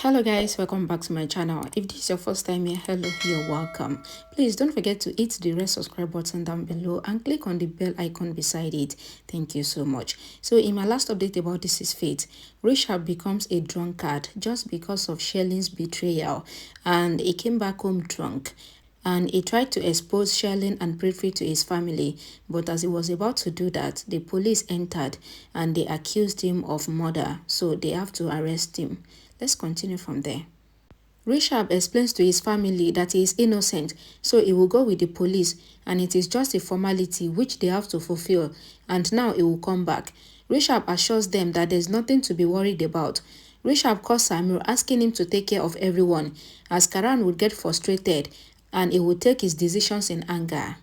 Hello guys, welcome back to my channel. If this is your first time here, hello, you're welcome. Please don't forget to hit the red subscribe button down below and click on the bell icon beside it. Thank you so much. So in my last update about This Is Fate, Rishab becomes a drunkard just because of Sherlin's betrayal, and he came back home drunk. And he tried to expose Sherlin and Prithvi to his family, but as he was about to do that, the police entered and they accused him of murder, so they have to arrest him. Let's continue from there. Rishab explains to his family that he is innocent, so he will go with the police and it is just a formality which they have to fulfill, and now he will come back. Rishab assures them that there's nothing to be worried about. Rishab calls Samir asking him to take care of everyone, as Karan would get frustrated and he would take his decisions in anger.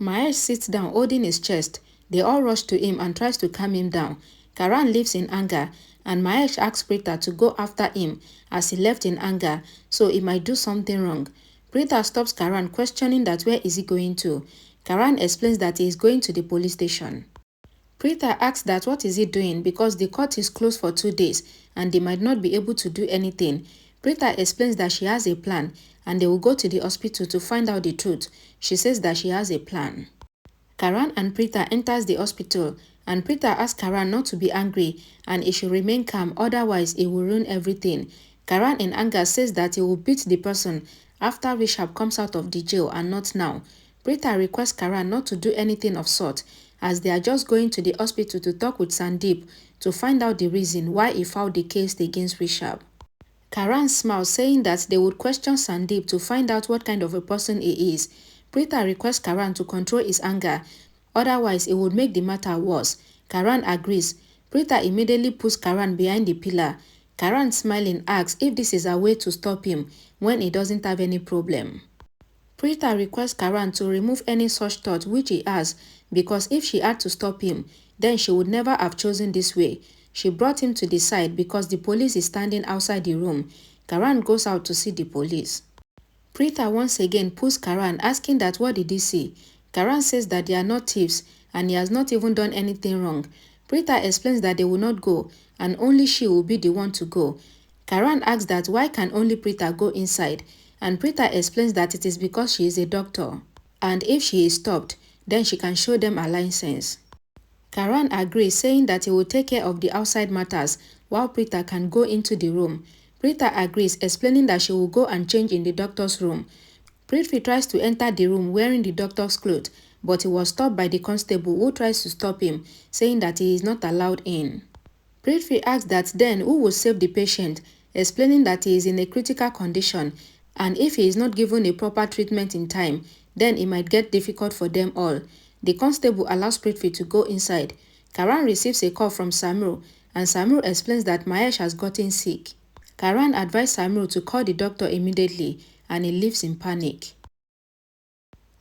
Mahesh sits down holding his chest. They all rush to him and tries to calm him down. Karan leaves in anger and Mahesh asks Preeta'a to go after him as he left in anger, so he might do something wrong. Preeta'a stops Karan, questioning that where is he going to. Karan explains that he is going to the police station. Preeta'a asks that what is he doing because the court is closed for 2 days and they might not be able to do anything. Preeta'a explains that she has a plan and they will go to the hospital to find out the truth. She says that she has a plan. Karan and Preeta'a enters the hospital and Preeta'a asks Karan not to be angry and he should remain calm, otherwise it will ruin everything. Karan in anger says that he will beat the person after Rishab comes out of the jail and not now. Preeta'a requests Karan not to do anything of sort, as they are just going to the hospital to talk with Sandeep to find out the reason why he filed the case against Rishab. Karan smiles, saying that they would question Sandeep to find out what kind of a person he is. Preeta'a requests Karan to control his anger, otherwise it would make the matter worse. Karan agrees. Preeta'a immediately puts Karan behind the pillar. Karan, smiling, asks if this is a way to stop him when he doesn't have any problem. Preeta'a requests Karan to remove any such thought which he has, because if she had to stop him, then she would never have chosen this way. She brought him to the side because the police is standing outside the room. Karan goes out to see the police. Preeta'a once again pulls Karan, asking that what did he see. Karan says that they are not thieves and he has not even done anything wrong. Preeta'a explains that they will not go and only she will be the one to go. Karan asks that why can only Preeta'a go inside, and Preeta'a explains that it is because she is a doctor and if she is stopped, then she can show them her license. Karan agrees, saying that he will take care of the outside matters while Preeta'a can go into the room. Preeta'a agrees, explaining that she will go and change in the doctor's room. Prithvi tries to enter the room wearing the doctor's clothes, but he was stopped by the constable who tries to stop him, saying that he is not allowed in. Prithvi asks that then who will save the patient, explaining that he is in a critical condition and if he is not given a proper treatment in time, then it might get difficult for them all. The constable allows Prithvi to go inside. Karan receives a call from Samir and Samir explains that Mahesh has gotten sick. Karan advised Samir to call the doctor immediately and he leaves in panic.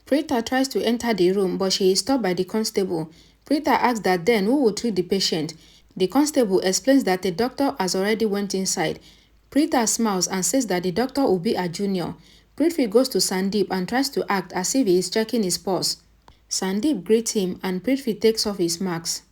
Preeta'a tries to enter the room but she is stopped by the constable. Preeta'a asks that then who will treat the patient. The constable explains that the doctor has already went inside. Preeta'a smiles and says that the doctor will be a junior. Prithvi goes to Sandeep and tries to act as if he is checking his pulse. Sandeep greets him and Prithvi takes off his mask.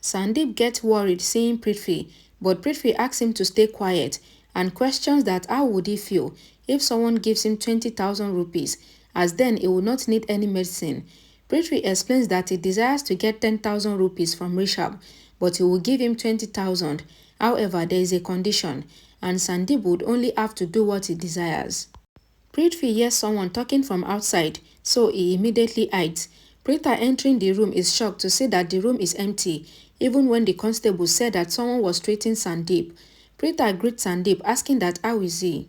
Sandeep gets worried seeing Prithvi, but Prithvi asks him to stay quiet and questions that how would he feel if someone gives him 20,000 rupees, as then he will not need any medicine. Prithvi explains that he desires to get 10,000 rupees from Rishab, but he will give him 20,000. However, there is a condition, and Sandeep would only have to do what he desires. Prithvi hears someone talking from outside, so he immediately hides. Preeta'a entering the room is shocked to see that the room is empty, even when the constable said that someone was treating Sandeep. Preeta'a greets Sandeep, asking that how is he.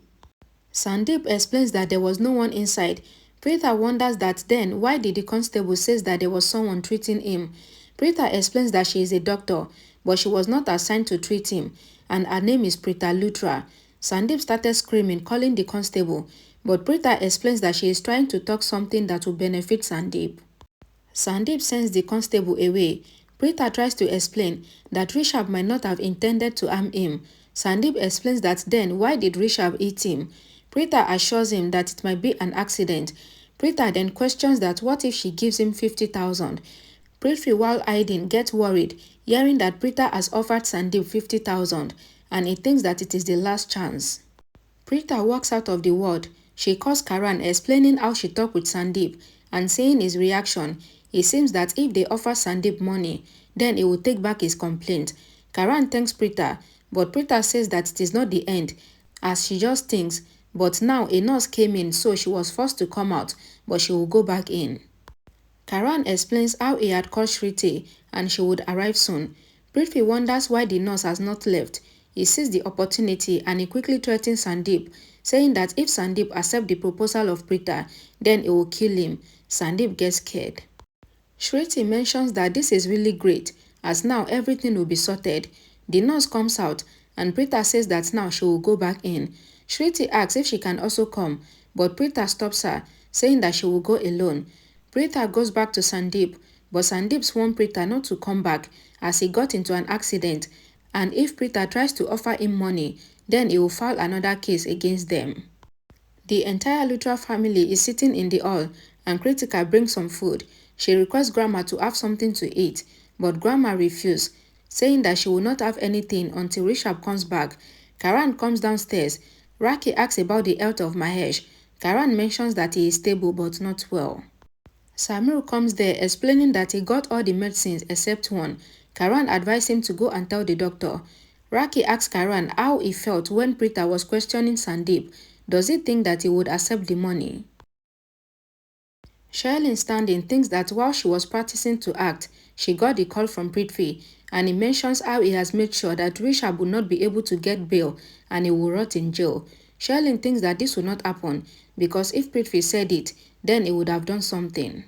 Sandeep explains that there was no one inside. Preeta'a wonders that then why did the constable says that there was someone treating him. Preeta'a explains that she is a doctor, but she was not assigned to treat him, and her name is Preeta'a Luthras. Sandeep started screaming, calling the constable, but Preeta'a explains that she is trying to talk something that will benefit Sandeep. Sandeep sends the constable away. Preeta'a tries to explain that Rishab might not have intended to harm him. Sandeep explains that then why did Rishab eat him. Preeta'a assures him that it might be an accident. Preeta'a then questions that what if she gives him 50,000. Prithvi, while hiding, gets worried, hearing that Preeta'a has offered Sandeep 50,000, and he thinks that it is the last chance. Preeta walks out of the ward. She calls Karan, explaining how she talked with Sandeep and saying his reaction. It seems that if they offer Sandeep money, then he will take back his complaint. Karan thanks Preeta, but Preeta says that it is not the end, as she just thinks. But now a nurse came in, so she was forced to come out, but she will go back in. Karan explains how he had called Shriti and she would arrive soon. Prithvi wonders why the nurse has not left. He sees the opportunity and he quickly threatens Sandeep, saying that if Sandeep accepts the proposal of Preeta, then he will kill him. Sandeep gets scared. Shriti mentions that this is really great, as now everything will be sorted. The nurse comes out and Preeta says that now she will go back in. Shriti asks if she can also come, but Preeta stops her, saying that she will go alone. Preeta goes back to Sandeep, but Sandeep warns Preeta not to come back as he got into an accident, and if Preeta tries to offer him money, then he will file another case against them. The entire Luthras family is sitting in the hall and Preeta'a brings some food. She requests Grandma to have something to eat, but Grandma refuses, saying that she will not have anything until Rishab comes back. Karan comes downstairs. Raki asks about the health of Mahesh. Karan mentions that he is stable but not well. Samir comes there explaining that he got all the medicines except one. Karan advised him to go and tell the doctor. Raki asks Karan how he felt when Preeta was questioning Sandeep. Does he think that he would accept the money? Shailene standing thinks that while she was practicing to act, she got the call from Prithvi, and he mentions how he has made sure that Rishab will not be able to get bail and he will rot in jail. Shailene thinks that this will not happen because if Prithvi said it, then he would have done something.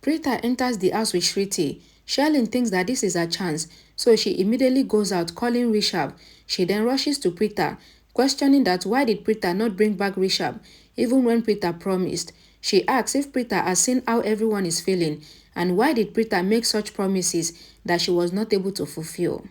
Preeta enters the house with Shriti. Shailene thinks that this is her chance, so she immediately goes out calling Rishab. She then rushes to Preeta, questioning that why did Preeta not bring back Rishab, even when Preeta promised. She asks if Preeta has seen how everyone is feeling, and why did Preeta make such promises that she was not able to fulfill.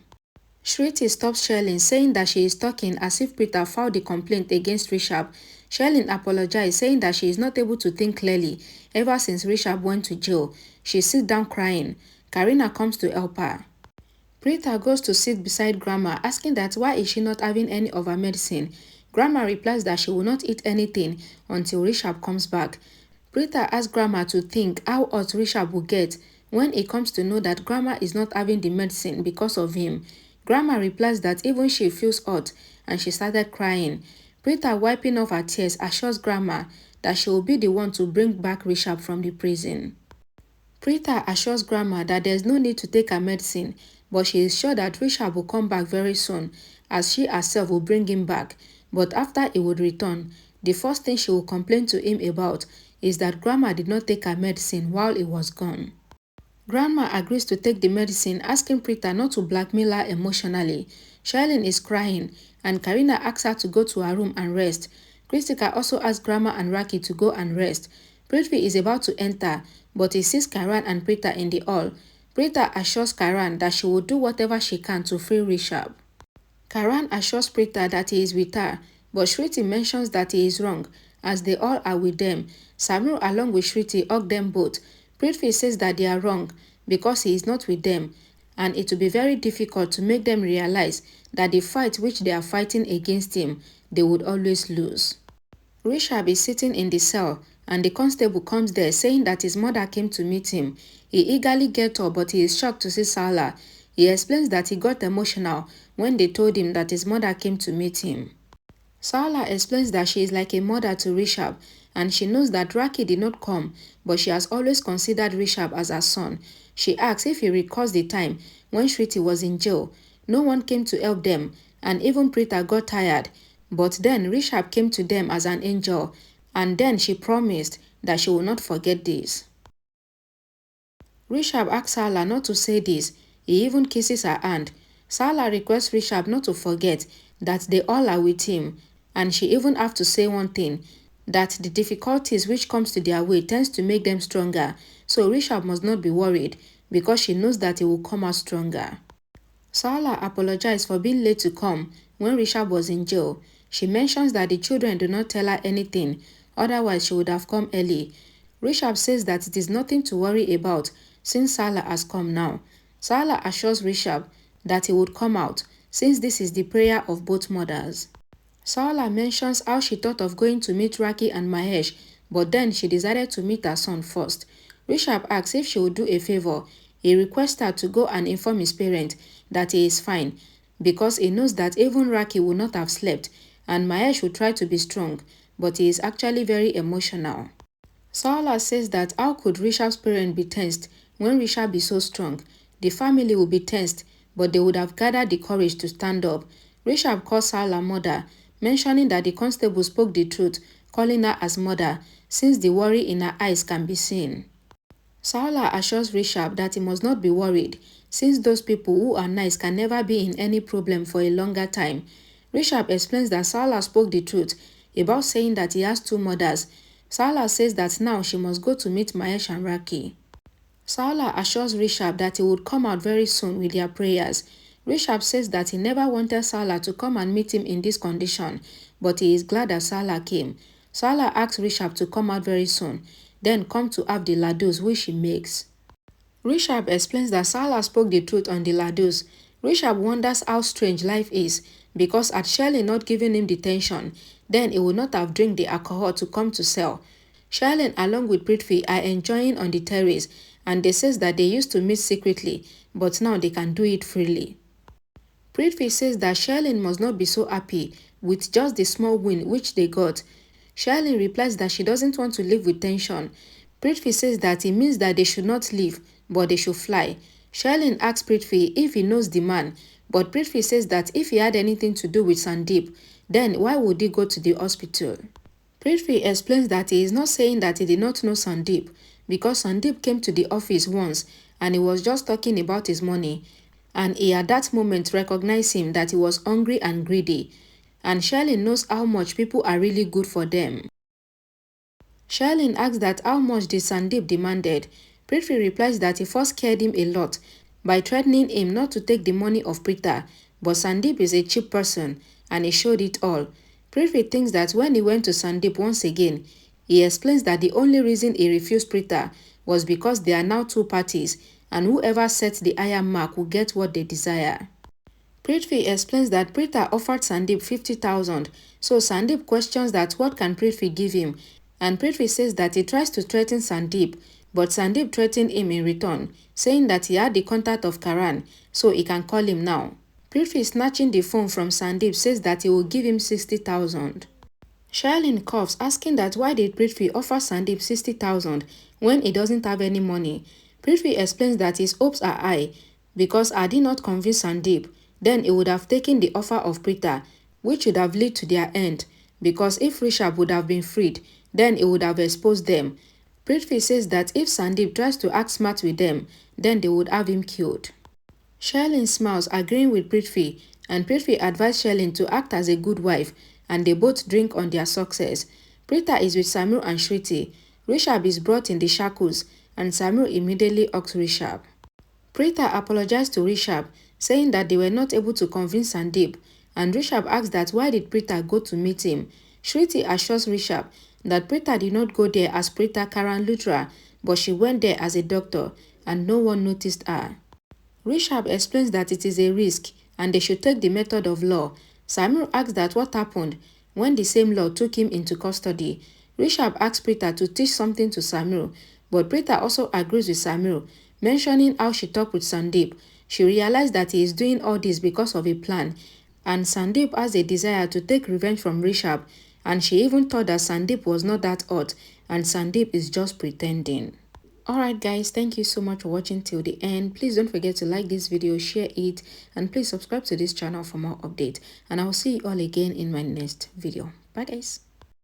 Shriti stops Shailene, saying that she is talking as if Preeta filed the complaint against Rishab. Shailene apologized, saying that she is not able to think clearly ever since Rishab went to jail. She sits down crying. Karina comes to help her. Preeta goes to sit beside Grandma, asking that why is she not having any of her medicine. Grandma replies that she will not eat anything until Rishab comes back. Preeta asks Grandma to think how hot Rishab will get when he comes to know that Grandma is not having the medicine because of him. Grandma replies that even she feels hot and she started crying. Preeta, wiping off her tears, assures Grandma that she will be the one to bring back Rishab from the prison. Preeta assures Grandma that there is no need to take her medicine, but she is sure that Rishab will come back very soon as she herself will bring him back. But after he would return, the first thing she will complain to him about is that Grandma did not take her medicine while he was gone. Grandma agrees to take the medicine, asking Preeta not to blackmail her emotionally. Shailene is crying, and Karina asks her to go to her room and rest. Kristika also asks Grandma and Raki to go and rest. Prithvi is about to enter, but he sees Karan and Preeta in the hall. Preeta assures Karan that she will do whatever she can to free Rishab. Karan assures Preeta that he is with her, but Shriti mentions that he is wrong, as they all are with them. Samir along with Shriti hug them both. Prithvi says that they are wrong because he is not with them, and it will be very difficult to make them realize that the fight which they are fighting against him, they would always lose. Rishab is sitting in the cell, and the constable comes there saying that his mother came to meet him. He eagerly gets up, but he is shocked to see Sala. He explains that he got emotional when they told him that his mother came to meet him. Sala explains that she is like a mother to Rishab, and she knows that Raki did not come, but she has always considered Rishab as her son. She asks if he recalls the time when Shriti was in jail. No one came to help them, and even Preeta got tired. But then Rishab came to them as an angel, and then she promised that she will not forget this. Rishab asks Sala not to say this. He even kisses her hand. Sala requests Rishab not to forget that they all are with him, and she even have to say one thing, that the difficulties which comes to their way tends to make them stronger, so Rishab must not be worried because she knows that he will come out stronger. Sala apologized for being late to come when Rishab was in jail. She mentions that the children do not tell her anything, otherwise she would have come early. Rishab says that it is nothing to worry about since Sala has come now. Sala assures Rishab that he would come out, since this is the prayer of both mothers. Saola mentions how she thought of going to meet Raki and Mahesh, but then she decided to meet her son first. Rishab asks if she would do a favor. He requests her to go and inform his parents that he is fine, because he knows that even Raki would not have slept, and Mahesh would try to be strong, but he is actually very emotional. Saola says that how could Rishab's parents be tensed when Rishab is so strong? The family would be tensed, but they would have gathered the courage to stand up. Rishab calls Saola mother, mentioning that the constable spoke the truth, calling her as mother, since the worry in her eyes can be seen. Saola assures Rishab that he must not be worried, since those people who are nice can never be in any problem for a longer time. Rishab explains that Saola spoke the truth about saying that he has two mothers. Saola says that now she must go to meet Mahesh and Raki. Saola assures Rishab that he would come out very soon with their prayers. Rishab says that he never wanted Saola to come and meet him in this condition, but he is glad that Saola came. Saola asks Rishab to come out very soon, then come to have the laddus which he makes. Rishab explains that Saola spoke the truth on the laddus. Rishab wonders how strange life is, because had Shirley not given him detention, then he would not have drank the alcohol to come to sell. Shirley along with Prithvi are enjoying on the terrace, and they says that they used to meet secretly, but now they can do it freely. Prithvi says that Shirley must not be so happy with just the small win which they got. Shirley replies that she doesn't want to live with tension. Prithvi says that it means that they should not live, but they should fly. Shirley asks Prithvi if he knows the man, but Prithvi says that if he had anything to do with Sandeep, then why would he go to the hospital? Prithvi explains that he is not saying that he did not know Sandeep, because Sandeep came to the office once and he was just talking about his money, and he at that moment recognized him that he was hungry and greedy, and Shirley knows how much people are really good for them. Shirley asks that how much did Sandeep demanded. Prithvi replies that he first scared him a lot by threatening him not to take the money of Preeta'a, but Sandeep is a cheap person and he showed it all. Prithvi thinks that when he went to Sandeep once again, he explains that the only reason he refused Preeta'a was because there are now two parties, and whoever sets the higher mark will get what they desire. Prithvi explains that Preeta'a offered Sandeep 50,000, so Sandeep questions that what can Prithvi give him, and Prithvi says that he tries to threaten Sandeep, but Sandeep threatened him in return, saying that he had the contact of Karan, so he can call him now. Prithvi, snatching the phone from Sandeep, says that he will give him 60,000. Shirley coughs, asking that why did Prithvi offer Sandeep 60,000 when he doesn't have any money. Prithvi explains that his hopes are high, because had he not convinced Sandeep, then he would have taken the offer of Preeta'a, which would have led to their end, because if Rishab would have been freed, then he would have exposed them. Prithvi says that if Sandeep tries to act smart with them, then they would have him killed. Shirley smiles, agreeing with Prithvi, and Prithvi advised Shirley to act as a good wife, and they both drink on their success. Preeta'a is with Samir and Shriti. Rishab is brought in the shackles, and Samir immediately hugs Rishab. Preeta'a apologized to Rishab, saying that they were not able to convince Sandeep, and Rishab asks that why did Preeta'a go to meet him. Shriti assures Rishab that Preeta'a did not go there as Preeta'a Karan Luthra, but she went there as a doctor, and no one noticed her. Rishab explains that it is a risk, and they should take the method of law. Samir asks that what happened when the same law took him into custody. Rishab asks Preeta'a to teach something to Samir, but Preeta'a also agrees with Samir, mentioning how she talked with Sandeep. She realized that he is doing all this because of a plan, and Sandeep has a desire to take revenge from Rishab, and she even thought that Sandeep was not that hot, and Sandeep is just pretending. Alright guys, thank you so much for watching till the end. Please don't forget to like this video, share it, and please subscribe to this channel for more updates. And I will see you all again in my next video. Bye guys.